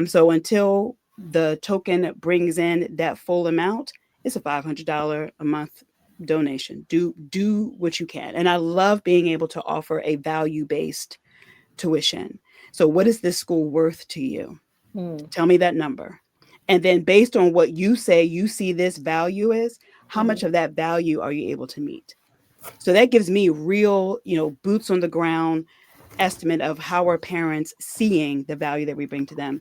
So until the token brings in that full amount, it's a $500 a month donation. Do what you can. And I love being able to offer a value-based tuition. So what is this school worth to you? Tell me that number. And then based on what you say you see this value is, how much of that value are you able to meet? So that gives me real, you know, boots on the ground estimate of how are parents seeing the value that we bring to them.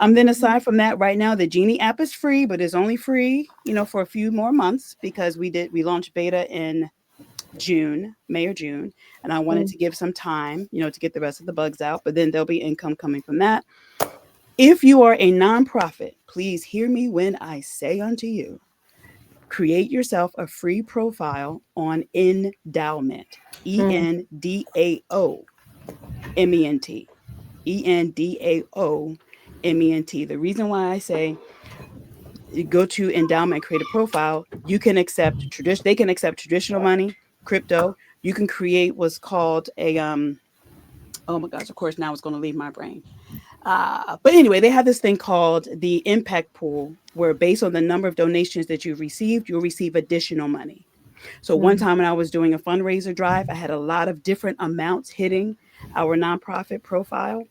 Then aside from that, right now, the Genii app is free, but it's only free, you know, for a few more months because we launched beta in May or June. And I wanted to give some time, you know, to get the rest of the bugs out, but then there'll be income coming from that. If you are a nonprofit, please hear me when I say unto you, create yourself a free profile on Endowment, ENDAO MENT, ENDAO MENT. The reason why I say you go to Endowment, create a profile, you can accept they can accept traditional money, crypto. You can create what's called a oh my gosh, of course now it's going to leave my brain. But anyway, they have this thing called the impact pool, where based on the number of donations that you've received, you'll receive additional money. So one time when I was doing a fundraiser drive, I had a lot of different amounts hitting our nonprofit profile.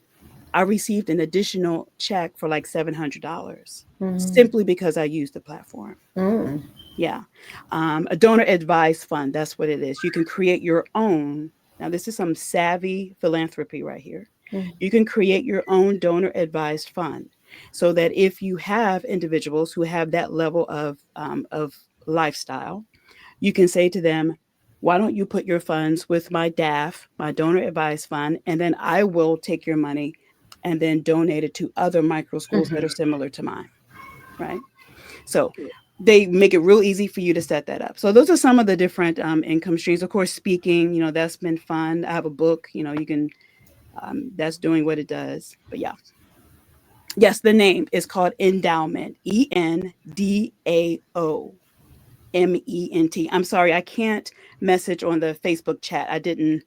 I received an additional check for like $700 simply because I used the platform. Yeah. A donor advised fund. That's what it is. You can create your own. Now, this is some savvy philanthropy right here. You can create your own donor advised fund so that if you have individuals who have that level of lifestyle, you can say to them, why don't you put your funds with my DAF, my donor advised fund, and then I will take your money and then donate it to other micro schools that are similar to mine, right? So they make it real easy for you to set that up. So those are some of the different income streams. Of course, speaking, that's been fun. I have a book, you can, that's doing what it does. But yeah. Yes, the name is called Endowment, ENDAO MENT. I'm sorry, I can't message on the Facebook chat. I didn't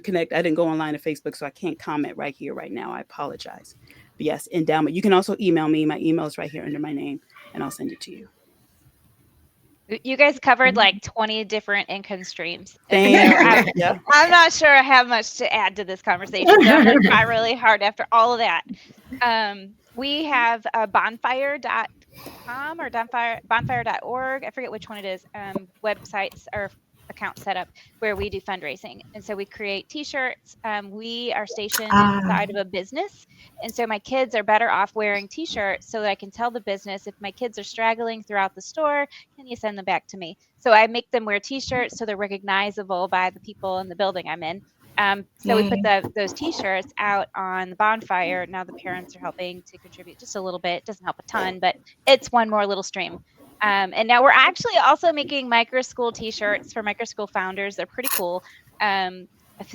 connect. I didn't go online to Facebook, so I can't comment right here, right now. I apologize. But yes, Endowment. You can also email me. My email is right here under my name, and I'll send it to you. You guys covered like 20 different income streams. Thank you. I'm not sure I have much to add to this conversation. So I'm going to try really hard after all of that. We have bonfire.com or bonfire.org. I forget which one it is. Websites or account set up where we do fundraising. And so we create t-shirts. We are stationed inside of a business. And so my kids are better off wearing t-shirts so that I can tell the business if my kids are straggling throughout the store, can you send them back to me? So I make them wear t-shirts so they're recognizable by the people in the building I'm in. So we put those t-shirts out on the bonfire. Now the parents are helping to contribute just a little bit. It doesn't help a ton, but it's one more little stream. And now we're actually also making Microschool t-shirts for Microschool founders. They're pretty cool.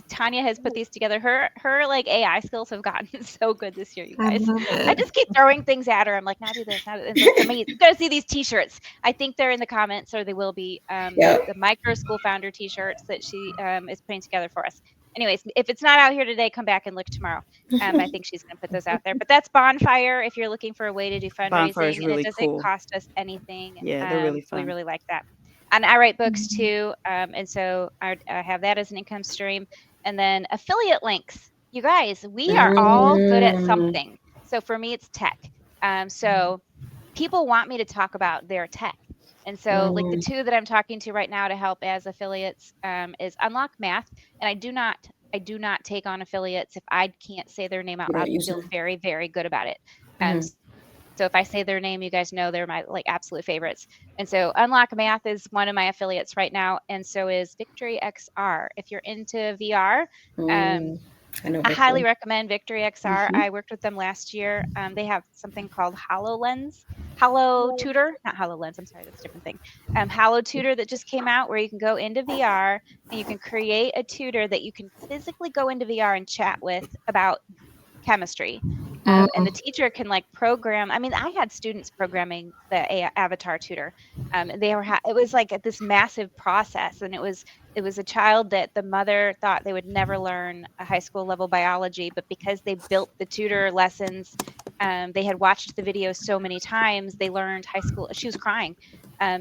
Tanya has put these together. Her like AI skills have gotten so good this year, you guys. I just keep throwing things at her. I'm like, now do this. Now do this. It's amazing. You gotta see these t-shirts. I think they're in the comments, or they will be. The Microschool founder t-shirts that she is putting together for us. Anyways, if it's not out here today, come back and look tomorrow. I think she's going to put those out there. But that's Bonfire if you're looking for a way to do fundraising. Really, and it doesn't cool. cost us anything. Yeah, they're really fun. So we really like that. And I write books too. And so I have that as an income stream. And then affiliate links. You guys, we are all good at something. So for me, it's tech. So people want me to talk about their tech. And so like the two that I'm talking to right now to help as affiliates is Unlock Math. And I do not take on affiliates if I can't say their name out loud. I feel very, very good about it. So if I say their name, you guys know they're my like absolute favorites. And so Unlock Math is one of my affiliates right now. And so is Victory XR. If you're into VR, I highly recommend Victory XR. I worked with them last year. They have something called HoloTutor, not HoloLens. I'm sorry, that's a different thing. HoloTutor that just came out where you can go into VR and you can create a tutor that you can physically go into VR and chat with about chemistry. And the teacher can like program. I mean, I had students programming the avatar tutor. It was like this massive process, and it was a child that the mother thought they would never learn a high school level biology, but because they built the tutor lessons, they had watched the videos so many times, they learned high school. She was crying.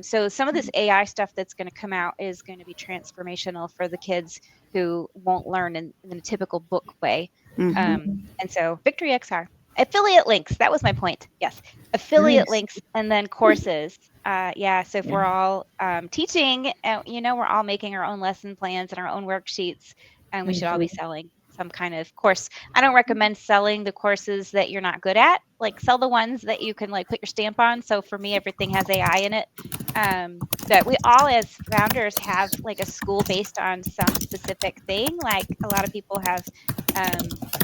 So some of this AI stuff that's going to come out is going to be transformational for the kids who won't learn in a typical book way. And so Victory XR. Affiliate links. That was my point. Yes. Affiliate links and then courses. So if we're all teaching, we're all making our own lesson plans and our own worksheets, and we should all be selling some kind of course. I don't recommend selling the courses that you're not good at. Like sell the ones that you can like put your stamp on. So for me, everything has AI in it. But we all as founders have like a school based on some specific thing. Like a lot of people have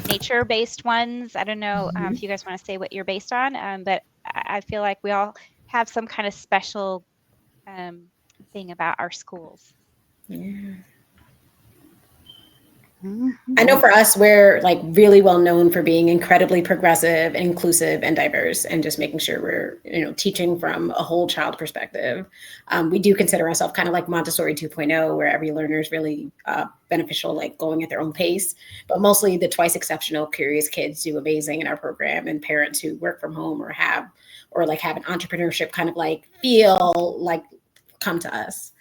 nature-based ones. I don't know if you guys want to say what you're based on, but I feel like we all have some kind of special thing about our schools. Yeah. Mhm. I know for us, we're like really well known for being incredibly progressive, inclusive, and diverse, and just making sure we're, teaching from a whole child perspective. We do consider ourselves kind of like Montessori 2.0, where every learner is really beneficial, like going at their own pace. But mostly the twice exceptional, curious kids do amazing in our program, and parents who work from home or have an entrepreneurship kind of like feel like come to us.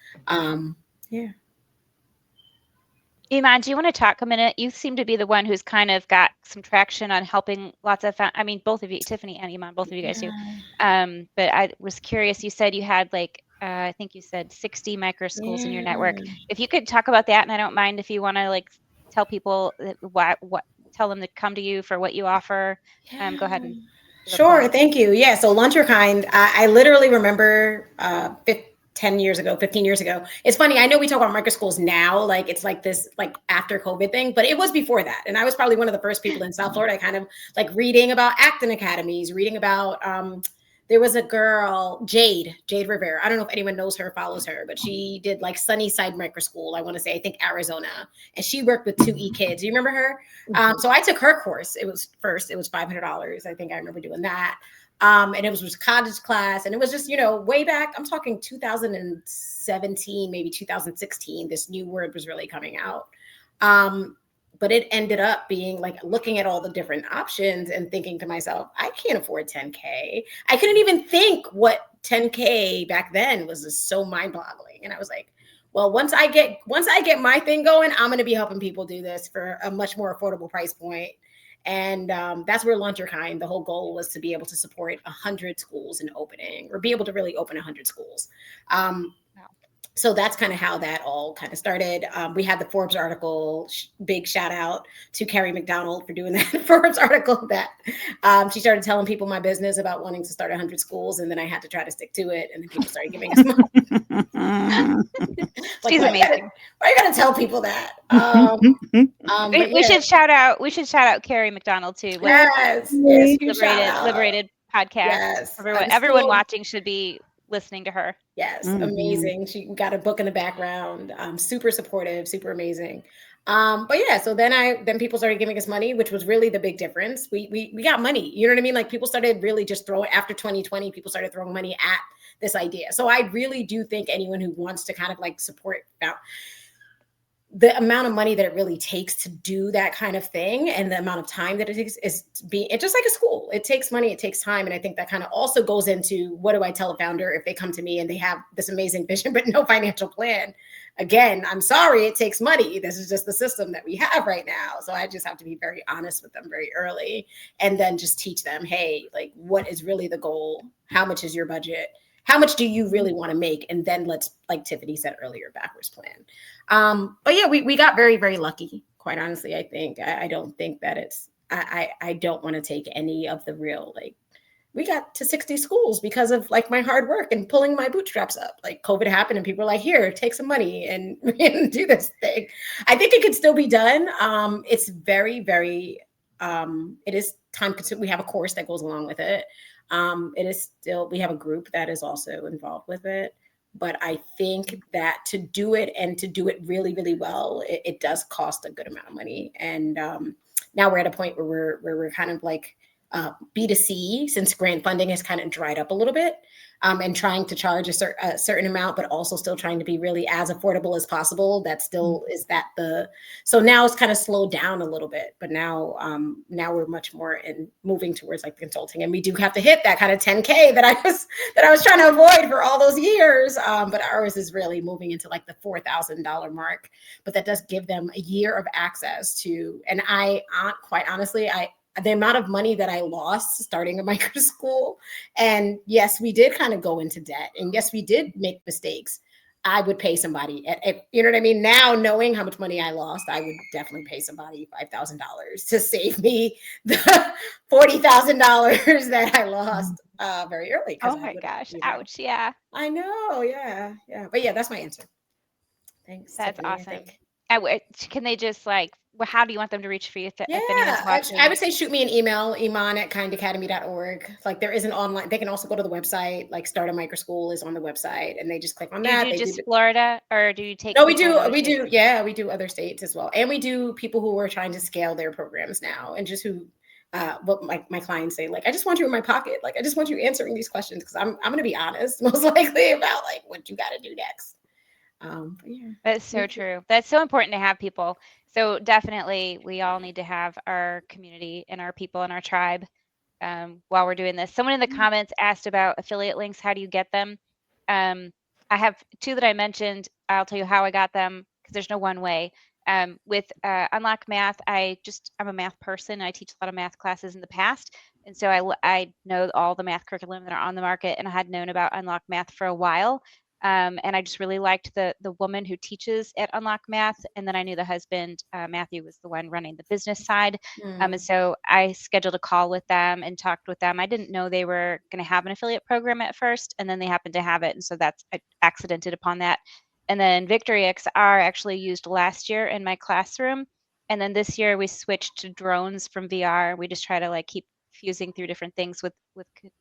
Yeah. Iman, do you want to talk a minute? You seem to be the one who's kind of got some traction on helping lots of, both of you, Tiffany and Iman, both of you guys do. But I was curious, you said you had I think you said 60 microschools in your network. If you could talk about that, and I don't mind if you want to tell people tell them to come to you for what you offer. Go ahead and Sure. Thank you. Yeah. So Lunch Your Kind, I literally remember 15 years ago. It's funny. I know we talk about microschools now, like it's like this, like after COVID thing, but it was before that. And I was probably one of the first people in South Florida, kind of like reading about acting academies, reading about, there was a girl, Jade Rivera. I don't know if anyone knows her, follows her, but she did like Sunnyside Microschool. I want to say, I think Arizona. And she worked with 2E kids. You remember her? So I took her course. It was $500. I think I remember doing that. And it was college class. And it was just, way back, I'm talking 2017, maybe 2016, this new word was really coming out. But it ended up being like looking at all the different options and thinking to myself, I can't afford 10K. I couldn't even think what 10K back then was just so mind boggling. And I was like, well, once I get my thing going, I'm going to be helping people do this for a much more affordable price point. And that's where Lunch Your Kind, the whole goal was to be able to support 100 schools in opening, or be able to really open 100 schools. So that's kind of how that all kind of started. We had the Forbes article, big shout out to Carrie McDonald for doing that Forbes article that she started telling people my business about wanting to start 100 schools. And then I had to try to stick to it. And then people started giving us money. She's amazing. Why are you going to tell people that? We should shout out Carrie McDonald too. Yes. Liberated podcast. Yes. Everyone watching should be listening to her. Yes, amazing. She got a book in the background. Super supportive, super amazing. But yeah, so then people started giving us money, which was really the big difference. We got money. You know what I mean? Like people started really just after 2020, people started throwing money at this idea. So I really do think anyone who wants to kind of like support the amount of money that it really takes to do that kind of thing, and the amount of time that it takes it's just like a school. It takes money, it takes time. And I think that kind of also goes into, what do I tell a founder if they come to me and they have this amazing vision, but no financial plan? Again, I'm sorry, it takes money. This is just the system that we have right now. So I just have to be very honest with them very early, and then just teach them, hey, like, what is really the goal? How much is your budget? How much do you really want to make? And then let's, like Tiffany said earlier, backwards plan. But yeah, we got very, very lucky, quite honestly. I think, I don't think that I don't want to take any of the real, like, we got to 60 schools because of like my hard work and pulling my bootstraps up. Like COVID happened and people were like, here, take some money and do this thing. I think it could still be done. It's very, very, it is time consuming. We have a course that goes along with it. It is still, we have a group that is also involved with it, but I think that to do it and to do it really, really well, it does cost a good amount of money. And now we're at a point where we're kind of like B2C, since grant funding has kind of dried up a little bit, and trying to charge a certain amount, but also still trying to be really as affordable as possible. That still is so now it's kind of slowed down a little bit, but now we're much more in moving towards like consulting, and we do have to hit that kind of 10K that I was trying to avoid for all those years. But ours is really moving into like the $4,000 mark, but that does give them a year of access to, and quite honestly, the amount of money that I lost starting a microschool, and yes, we did kind of go into debt, and yes, we did make mistakes. I would pay somebody, you know what I mean? Now, knowing how much money I lost, I would definitely pay somebody $5,000 to save me the $40,000 that I lost very early. Oh my gosh! Ouch! Yeah. I know. Yeah. But yeah, that's my answer. Thanks. That's Tiffany, awesome. Can they just like, how do you want them to reach for you if anyone's Yeah, watching? I would say shoot me an email, iman@kindacademy.org. Like there is an online, they can also go to the website, like Start a Microschool is on the website, and they just click on Do you that. do They just do Florida, or do you take no, we people in do, other we states? do, yeah, we do other states as well. And we do people who are trying to scale their programs now and just who, what my clients say, like, I just want you in my pocket. Like, I just want you answering these questions because I'm going to be honest, most likely about like what you got to do next. But yeah. That's so true. That's so important to have people. So definitely, we all need to have our community and our people and our tribe while we're doing this. Someone in the comments asked about affiliate links. How do you get them? I have two that I mentioned. I'll tell you how I got them because there's no one way. With Unlock Math, I'm a math person. I teach a lot of math classes in the past. And so I know all the math curriculum that are on the market, and I had known about Unlock Math for a while. And I just really liked the woman who teaches at Unlock Math. And then I knew the husband, Matthew, was the one running the business side. And so I scheduled a call with them and talked with them. I didn't know they were going to have an affiliate program at first, and then they happened to have it. And so I accidented upon that. And then Victory XR actually used last year in my classroom. And then this year we switched to drones from VR. We just try to like keep fusing through different things with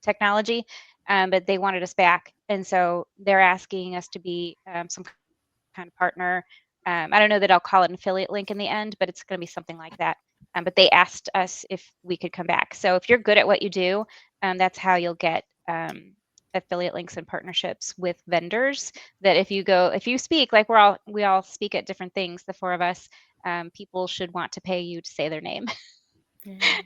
technology. But they wanted us back. And so they're asking us to be some kind of partner. I don't know that I'll call it an affiliate link in the end, but it's going to be something like that. But they asked us if we could come back. So if you're good at what you do, that's how you'll get affiliate links and partnerships with vendors. That if you speak, like we all speak at different things, the four of us, people should want to pay you to say their name.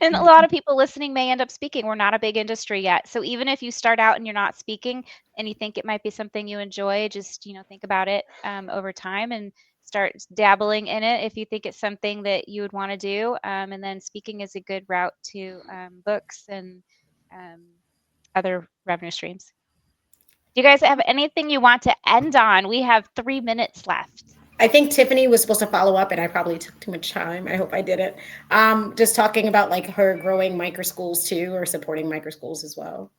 And a lot of people listening may end up speaking. We're not a big industry yet. So even if you start out and you're not speaking and you think it might be something you enjoy, just, think about it over time and start dabbling in it if you think it's something that you would want to do. And then speaking is a good route to books and other revenue streams. Do you guys have anything you want to end on? We have 3 minutes left. I think Tiffany was supposed to follow up, and I probably took too much time. I hope I did it. Just talking about like her growing microschools too, or supporting microschools as well.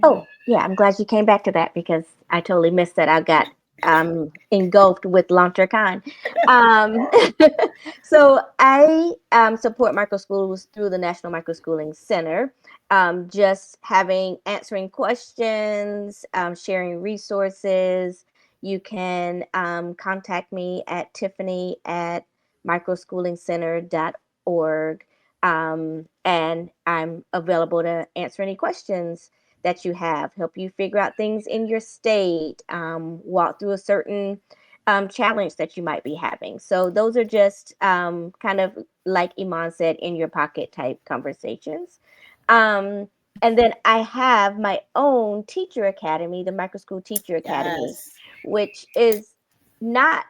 Oh, yeah, I'm glad you came back to that because I totally missed that. I got engulfed with LauncherCon. So I support microschools through the National Microschooling Center, just answering questions, sharing resources. You can contact me at tiffany@microschoolingcenter.org, and I'm available to answer any questions that you have, help you figure out things in your state, walk through a certain challenge that you might be having. So those are just kind of like Iman said, in your pocket type conversations. And then I have my own teacher academy, the Microschool Teacher Academy, Yes. which is not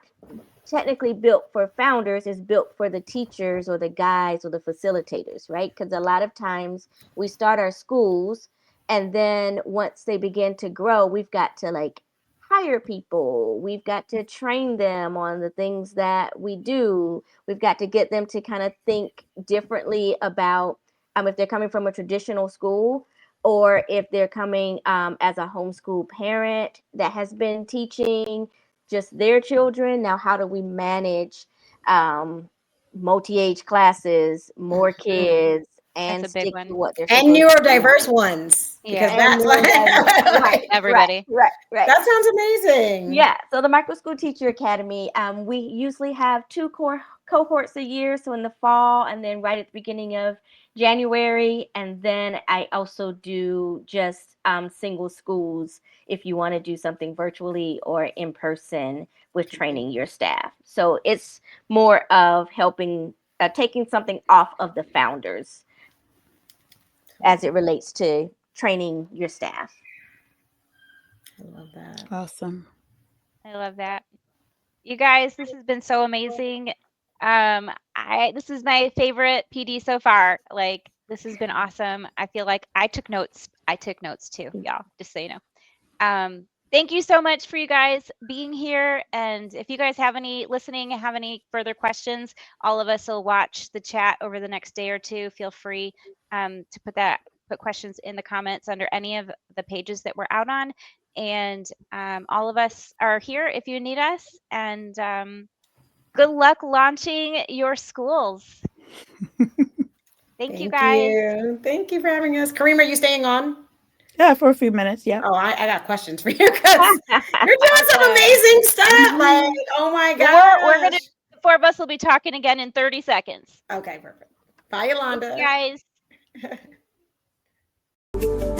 technically built for founders, is built for the teachers or the guides or the facilitators, right? Because a lot of times we start our schools, and then once they begin to grow, we've got to like hire people. We've got to train them on the things that we do. We've got to get them to kind of think differently about if they're coming from a traditional school, or if they're coming as a homeschool parent that has been teaching just their children. Now, how do we manage multi-age classes, more kids, and That's a big stick to one. what they're And supposed to do? neurodiverse ones, because Yeah. that's right, Everybody. Right. that sounds amazing. Yeah. So the Microschool Teacher Academy, we usually have two cohorts a year. So in the fall, and then right at the beginning of January. And then I also do just single schools if you want to do something virtually or in person with training your staff. So it's more of helping, taking something off of the founders as it relates to training your staff. I love that. Awesome. I love that. You guys, this has been so amazing. This is my favorite PD so far. Like, this has been awesome. I feel like I took notes. I took notes too, y'all, just so you know. Thank you so much for you guys being here. And if you guys have any further questions, all of us will watch the chat over the next day or two. Feel free to put questions in the comments under any of the pages that we're out on. And all of us are here if you need us. And Good luck launching your schools. Thank you, guys. Thank you for having us. Karema, are you staying on? Yeah, for a few minutes. Yeah. Oh, I got questions for you because you're doing some amazing stuff. Like, oh my Well, we're gonna, gosh. the four of us will be talking again in 30 seconds. Okay, perfect. Bye, Yolanda. Thanks, guys.